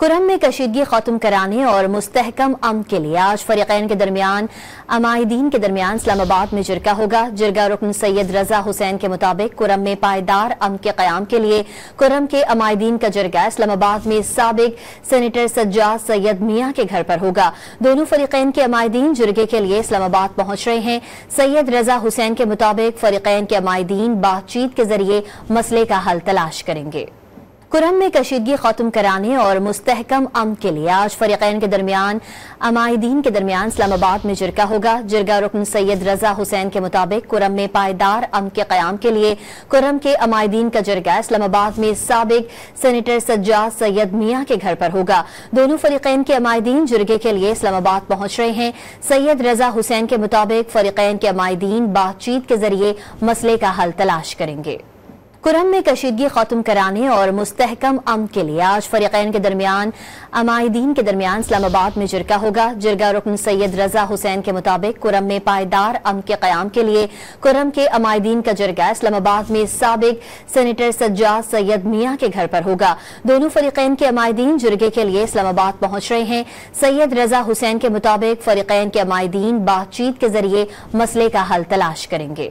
کرم میں کشیدگی ختم کرانے اور مستحکم امن کے لیے آج فریقین کے درمیان عمائدین کے درمیان اسلام آباد میں جرگہ ہوگا۔ جرگہ رکن سید رضا حسین کے مطابق کرم میں پائیدار امن کے قیام کے لیے کرم کے عمائدین کا جرگہ اسلام آباد میں سابق سینیٹر سجاد سید میاں کے گھر پر ہوگا۔ دونوں فریقین کے عمائدین جرگے کے لیے اسلام آباد پہنچ رہے ہیں۔ سید رضا حسین کے مطابق فریقین کے عمائدین بات چیت کے ذریعے مسئلے کا حل تلاش کریں گے۔ کرم میں کشیدگی ختم کرانے اور مستحکم امن کے لیے آج فریقین کے درمیان عمائدین کے درمیان اسلام آباد میں جرگہ ہوگا۔ جرگہ رکن سید رضا حسین کے مطابق کرم میں پائیدار امن کے قیام کے لیے کرم کے عمائدین کا جرگہ اسلام آباد میں سابق سینیٹر سجاد سید میاں کے گھر پر ہوگا۔ دونوں فریقین کے عمائدین جرگے کے لیے اسلام آباد پہنچ رہے ہیں۔ سید رضا حسین کے مطابق فریقین کے عمائدین بات چیت کے ذریعے مسئلے کا حل تلاش کریں گے۔ کرم میں کشیدگی ختم کرانے اور مستحکم امن کے لیے آج فریقین کے درمیان عمائدین کے درمیان اسلام آباد میں جرگہ ہوگا۔ جرگہ رکن سید رضا حسین کے مطابق کرم میں پائیدار امن کے قیام کے لیے کرم کے عمائدین کا جرگہ اسلام آباد میں سابق سینیٹر سجاد سید میاں کے گھر پر ہوگا۔ دونوں فریقین کے عمائدین جرگے کے لیے اسلام آباد پہنچ رہے ہیں۔ سید رضا حسین کے مطابق فریقین کے عمائدین بات چیت کے ذریعے مسئلے کا حل تلاش کریں گے۔